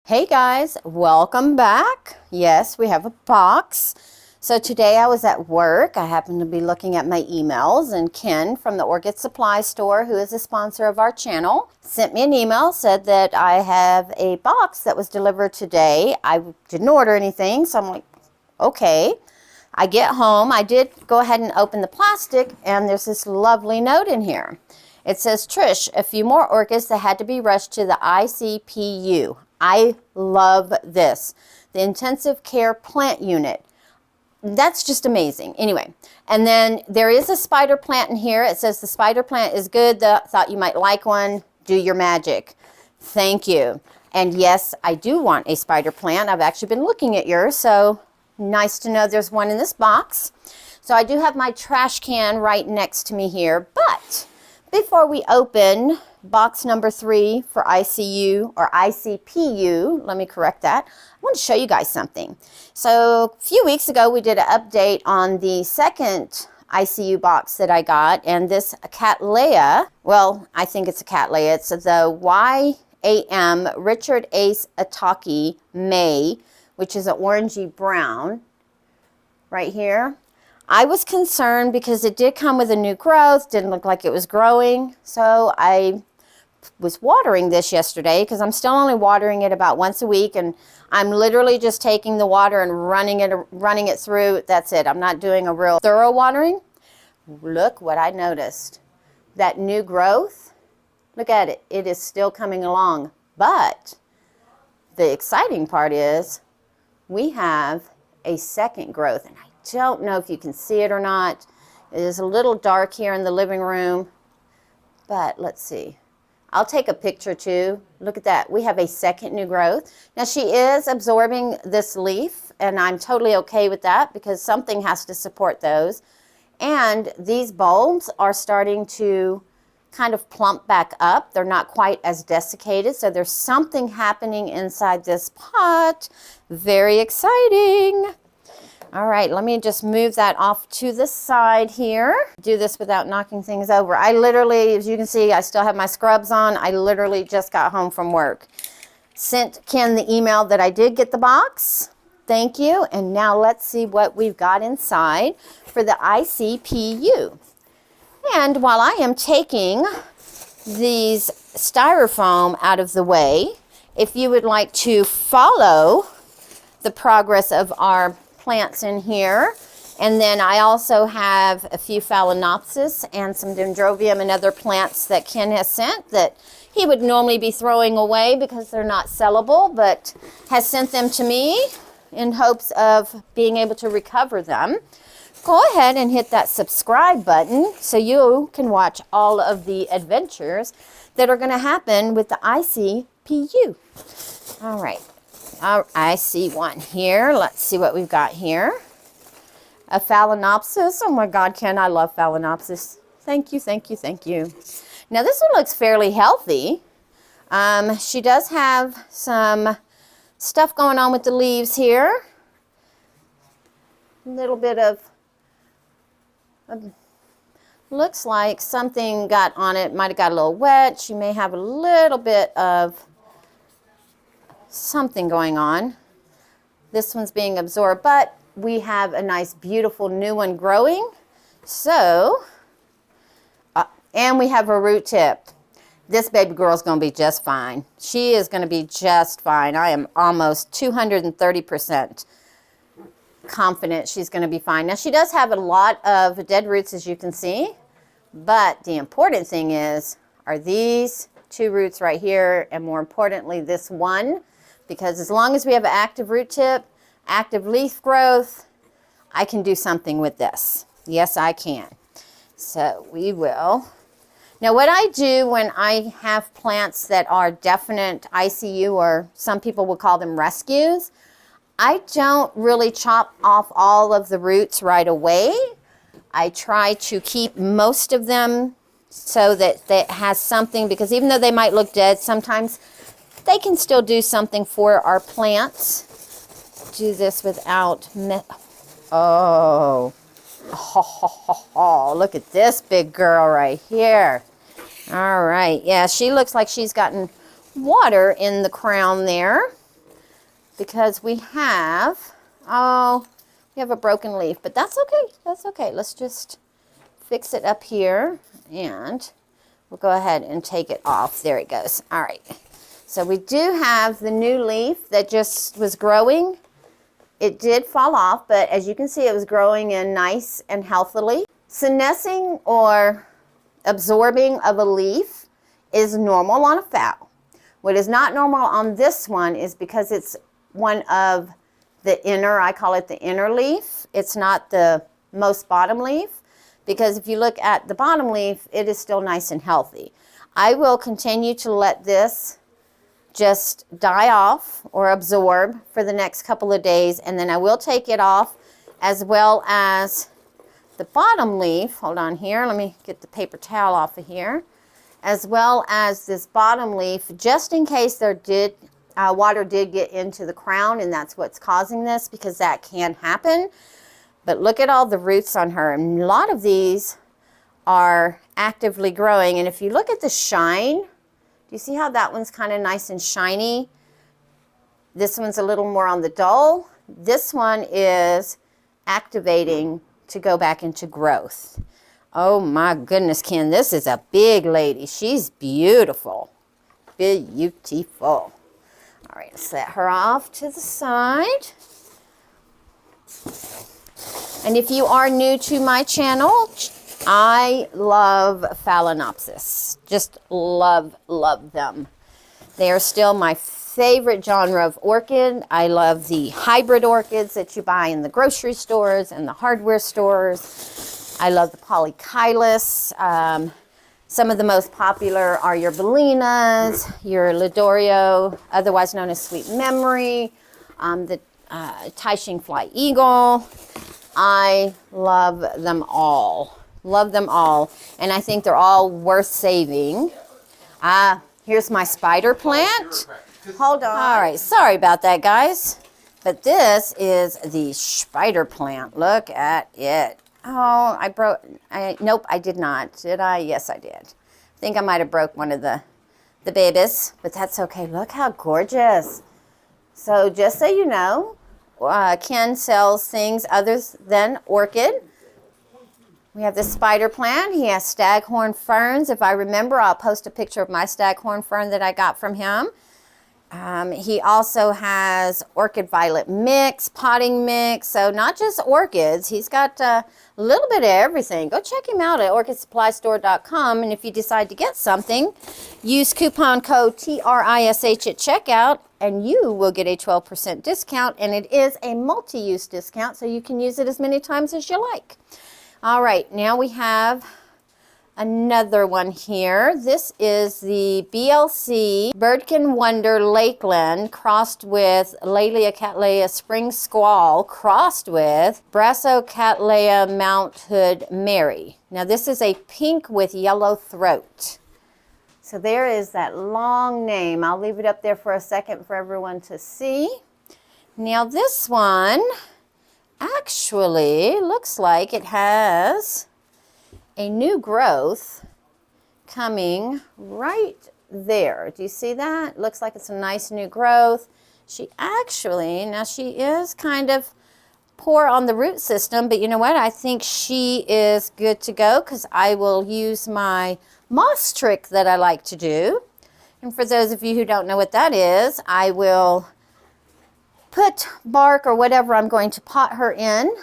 Hey guys, welcome back. Yes, we have a box. So today I was at work. I happened to be looking at my emails, and Ken from the Orchid Supply Store, who is a sponsor of our channel, sent me an email, said that I have a box that was delivered today. I didn't order anything, so I'm like, okay. I get home. I did go ahead and open the plastic, and there's this lovely note in here. It says, Trish, a few more orchids that had to be rushed to the ICPU. I love this. The Intensive Care Plant Unit. That's just amazing. Anyway, and then there is a spider plant in here. It says the spider plant is good. Thought you might like one. Do your magic. Thank you. And yes, I do want a spider plant. I've actually been looking at yours, so nice to know there's one in this box. So I do have my trash can right next to me here, but before we open box number 3 for ICU or ICPU, let me correct that, I want to show you guys something. So a few weeks ago we did an update on the second ICU box that I got, and this Cattleya, well, I think it's a Cattleya, it's the YAM Richard Ace Ataki May, which is an orangey brown right here. I was concerned because it did come with a new growth, didn't look like it was growing, so I was watering this yesterday because I'm still only watering it about once a week, and I'm literally just taking the water and running it through. That's it. I'm not doing a real thorough watering. Look what I noticed. That new growth, look at it. It is still coming along, but the exciting part is we have a second growth, and I don't know if you can see it or not. It is a little dark here in the living room, but let's see. I'll take a picture too. Look at that. We have a second new growth. Now she is absorbing this leaf, and I'm totally okay with that because something has to support those. And these bulbs are starting to kind of plump back up. They're not quite as desiccated, so there's something happening inside this pot. Very exciting. All right, let me just move that off to the side here. Do this without knocking things over. I literally, as you can see, I still have my scrubs on. I literally just got home from work. Sent Ken the email that I did get the box. Thank you. And now let's see what we've got inside for the ICPU. And while I am taking these styrofoam out of the way, if you would like to follow the progress of our plants in here, and then I also have a few Phalaenopsis and some Dendrobium and other plants that Ken has sent that he would normally be throwing away because they're not sellable, but has sent them to me in hopes of being able to recover them. Go ahead and hit that subscribe button so you can watch all of the adventures that are going to happen with the ICPU. All right. I see one here. Let's see what we've got here. A Phalaenopsis. Oh my God, Ken, I love Phalaenopsis. Thank you, thank you, thank you. Now this one looks fairly healthy. She does have some stuff going on with the leaves here. A little bit of, looks like something got on it. Might have got a little wet. She may have a little bit of something going on. This one's being absorbed, but we have a nice beautiful new one growing. So and we have a root tip. This baby girl's going to be just fine. She is going to be just fine. I am almost 230% confident she's going to be fine. Now she does have a lot of dead roots, as you can see, but the important thing are these 2 roots right here, and more importantly this one. Because as long as we have an active root tip, active leaf growth, I can do something with this. Yes, I can. So we will. Now what I do when I have plants that are definite ICU, or some people would call them rescues, I don't really chop off all of the roots right away. I try to keep most of them so that it has something, because even though they might look dead, sometimes they can still do something for our plants. Do this without, oh, look at this big girl right here. All right, yeah, she looks like she's gotten water in the crown there. because we have, oh, we have a broken leaf, but that's okay. That's okay. Let's just fix it up here, and we'll go ahead and take it off. There it goes. All right. So we do have the new leaf that just was growing. It did fall off, but as you can see, it was growing in nice and healthily. Senescing or absorbing of a leaf is normal on a foul. What is not normal on this one is because it's one of the inner, I call it the inner leaf. It's not the most bottom leaf, because if you look at the bottom leaf, it is still nice and healthy. I will continue to let this just die off or absorb for the next couple of days, and then I will take it off, as well as the bottom leaf. Hold on here, let me get the paper towel off of here, as well as this bottom leaf, just in case there water did get into the crown, and that's what's causing this, because that can happen. But look at all the roots on her, and a lot of these are actively growing. And if you look at the shine, do you see how that one's kind of nice and shiny? This one's a little more on the dull. This one is activating to go back into growth. Oh my goodness, Ken, this is a big lady. She's beautiful. Beautiful. All right, set her off to the side. And if you are new to my channel, I love Phalaenopsis. Just love them. They are still my favorite genre of orchid. I love the hybrid orchids that you buy in the grocery stores and the hardware stores. I love the polychilus. Some of the most popular are your Bellinas, your Lidorio, otherwise known as Sweet Memory, the Taishing Fly Eagle. I love them all. Love them all. And I think they're all worth saving. Here's my spider plant. Hold on. All right, sorry about that, guys. But this is the spider plant. Look at it. Oh, nope, I did not. Did I? Yes, I did. I think I might have broke one of the babies, but that's okay. Look how gorgeous. So just so you know, Ken sells things other than orchid. We have this spider plant. He has staghorn ferns. If I remember, I'll post a picture of my staghorn fern that I got from him. He also has orchid violet mix, potting mix. So not just orchids. He's got a little bit of everything. Go check him out at orchidsupply.store.com. And if you decide to get something, use coupon code TRISH at checkout, and you will get a 12% discount. And it is a multi-use discount, so you can use it as many times as you like. All right, now we have another one here. This is the BLC Birdkin Wonder Lakeland crossed with Laelia Spring Squall crossed with Brassocattleya Mount Hood Mary. Now this is a pink with yellow throat. So there is that long name. I'll leave it up there for a second for everyone to see. Now this one actually looks like it has a new growth coming right there. Do you see that? Looks like it's a nice new growth. She is kind of poor on the root system, but you know what? I think she is good to go, because I will use my moss trick that I like to do. And for those of you who don't know what that is, I will put bark or whatever I'm going to pot her in,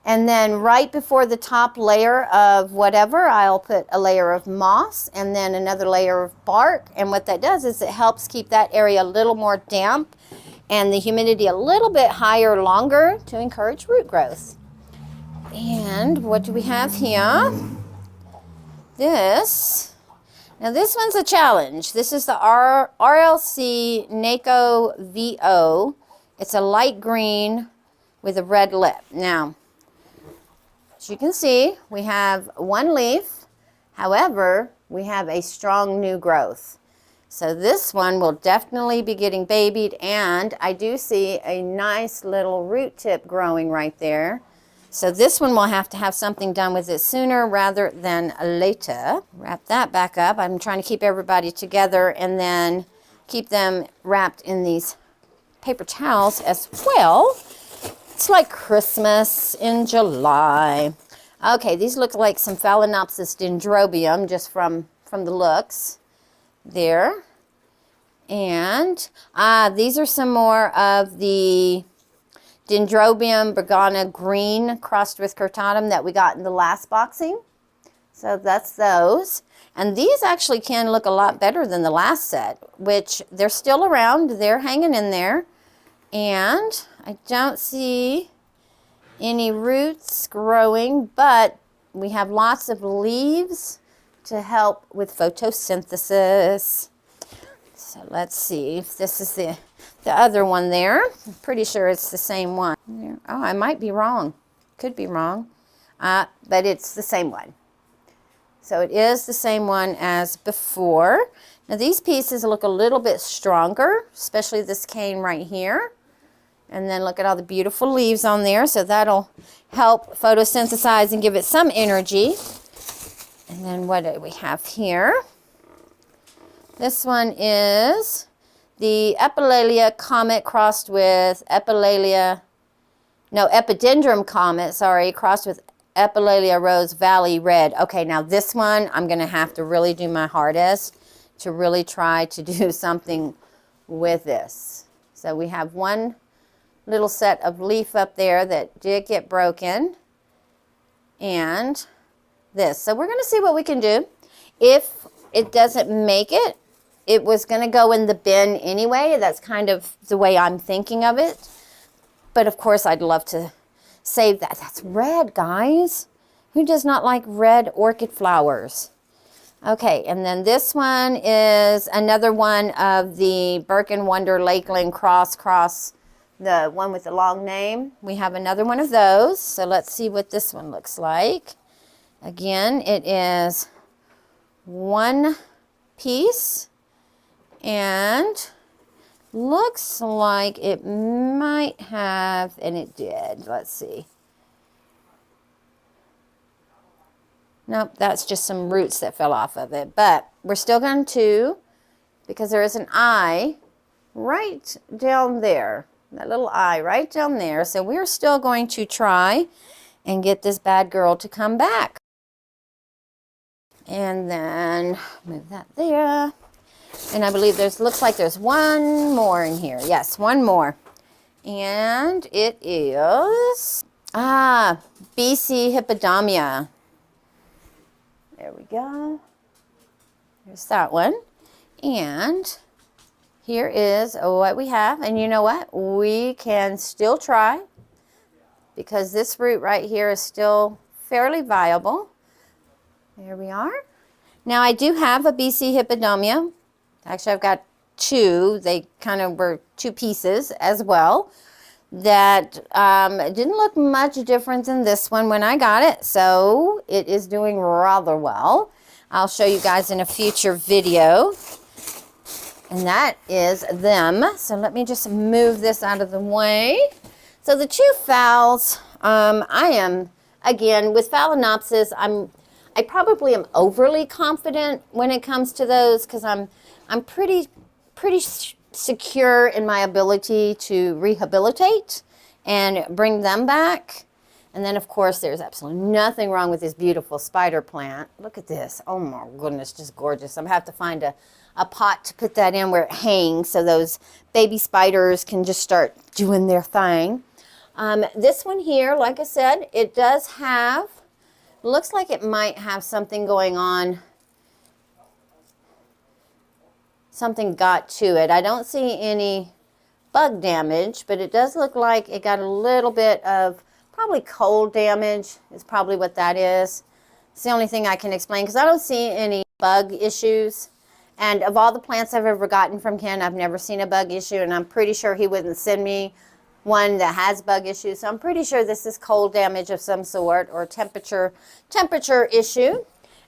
and then right before the top layer of whatever, I'll put a layer of moss and then another layer of bark. And what that does is it helps keep that area a little more damp and the humidity a little bit higher longer to encourage root growth. And what do we have here? Now this one's a challenge. This is the RLC NACO VO. It's a light green with a red lip. Now, as you can see, we have one leaf. However, we have a strong new growth. So this one will definitely be getting babied, and I do see a nice little root tip growing right there. So this one will have to have something done with it sooner rather than later. Wrap that back up. I'm trying to keep everybody together and then keep them wrapped in these paper towels as well. It's like Christmas in July. Okay, these look like some Phalaenopsis dendrobium just from the looks there. And these are some more of the Dendrobium bergana green crossed with Cortatum that we got in the last boxing. So that's those. And these actually can look a lot better than the last set, which they're still around. They're hanging in there. And I don't see any roots growing, but we have lots of leaves to help with photosynthesis. So let's see if this is the other one there. I'm pretty sure it's the same one. Oh, I might be wrong. Could be wrong. But it's the same one. So it is the same one as before. Now these pieces look a little bit stronger, especially this cane right here. And then look at all the beautiful leaves on there. So that'll help photosynthesize and give it some energy. And then what do we have here? This one is the Epilalia comet crossed with Epidendrum comet, sorry, crossed with Epilalia rose valley red. Okay, now this one I'm going to have to really do my hardest to really try to do something with this. So we have one little set of leaf up there that did get broken, and this. So we're going to see what we can do. If it doesn't make it, it was going to go in the bin anyway. That's kind of the way I'm thinking of it. But of course, I'd love to save that. That's red, guys. Who does not like red orchid flowers? Okay, and then this one is another one of the Birkin Wonder Lakeland cross, the one with the long name. We have another one of those. So let's see what this one looks like. Again, it is one piece. And looks like it might have, and it did. Let's see. Nope, that's just some roots that fell off of it. But we're still going to, because there is an eye right down there. That little eye right down there. So we're still going to try and get this bad girl to come back. And then move that there. And I believe looks like there's one more in here. Yes, one more. And it is, BC Hippodamia. There we go. There's that one. And here is what we have. And you know what? We can still try, because this root right here is still fairly viable. There we are. Now I do have a BC Hippodamia. Actually, I've got two. They kind of were two pieces as well. That didn't look much different than this one when I got it. So it is doing rather well. I'll show you guys in a future video. And that is them. So let me just move this out of the way. So the two phals, I am, again, with Phalaenopsis, I probably am overly confident when it comes to those, because I'm pretty secure in my ability to rehabilitate and bring them back. And then, of course, there's absolutely nothing wrong with this beautiful spider plant. Look at this. Oh, my goodness, just gorgeous. I'm going to have to find a pot to put that in where it hangs so those baby spiders can just start doing their thing. This one here, like I said, it does have, looks like it might have something going on. Something got to it. I don't see any bug damage, but it does look like it got a little bit of probably cold damage is probably what that is. It's the only thing I can explain, because I don't see any bug issues. And of all the plants I've ever gotten from Ken, I've never seen a bug issue, and I'm pretty sure he wouldn't send me one that has bug issues. So I'm pretty sure this is cold damage of some sort, or temperature issue.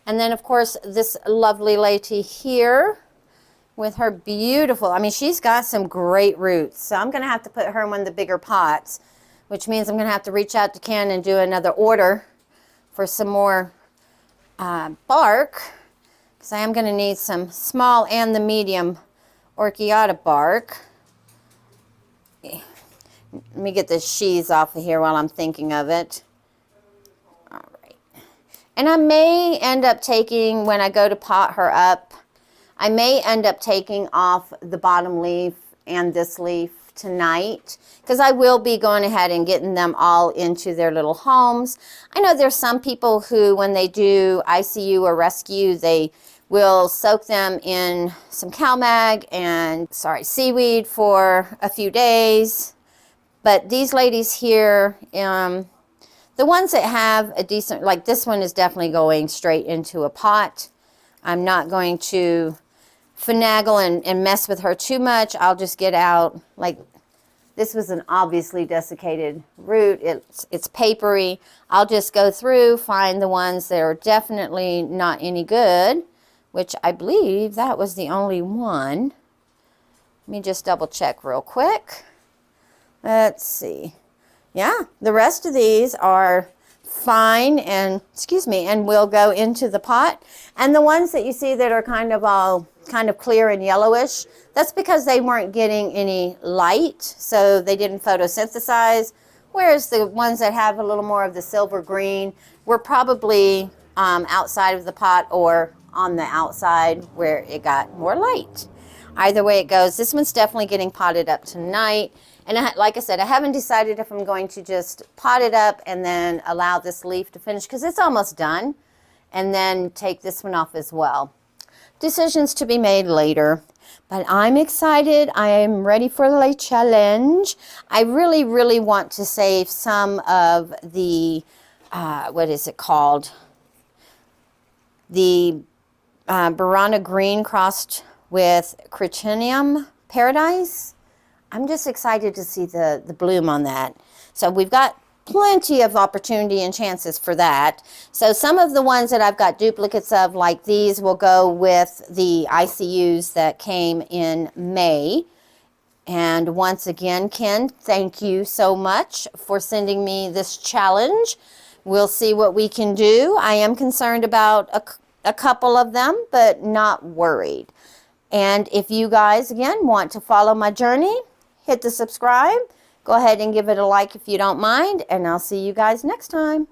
And then, of course, this lovely lady here with her beautiful, I mean, she's got some great roots. So I'm going to have to put her in one of the bigger pots, which means I'm going to have to reach out to Ken and do another order for some more bark, because I am going to need some small and the medium Orchiata bark. Let me get the sheaths off of here while I'm thinking of it. All right. And I may end up taking, when I go to pot her up, I may end up taking off the bottom leaf and this leaf tonight, because I will be going ahead and getting them all into their little homes. I know there's some people who, when they do ICU or rescue, they will soak them in some CalMag and, seaweed for a few days. But these ladies here, the ones that have a decent, like this one is definitely going straight into a pot. I'm not going to finagle and mess with her too much. I'll just get out, like this was an obviously desiccated root. It's papery. I'll just go through, find the ones that are definitely not any good, which I believe that was the only one. Let me just double check real quick. Let's see. Yeah, the rest of these are fine and, and will go into the pot. And the ones that you see that are kind of clear and yellowish, that's because they weren't getting any light, so they didn't photosynthesize. Whereas the ones that have a little more of the silver green were probably outside of the pot or on the outside where it got more light. Either way it goes, this one's definitely getting potted up tonight. And like I said, I haven't decided if I'm going to just pot it up and then allow this leaf to finish, because it's almost done, and then take this one off as well. Decisions to be made later. But I'm excited. I am ready for the challenge. I really, really want to save some of the, what is it called? The Burana Green crossed with Crichenium Paradise. I'm just excited to see the bloom on that. So we've got plenty of opportunity and chances for that. So some of the ones that I've got duplicates of, like these, will go with the ICUs that came in May. And once again, Ken, thank you so much for sending me this challenge. We'll see what we can do. I am concerned about a couple of them, but not worried. And if you guys, again, want to follow my journey, hit the subscribe. Go ahead and give it a like if you don't mind, and I'll see you guys next time.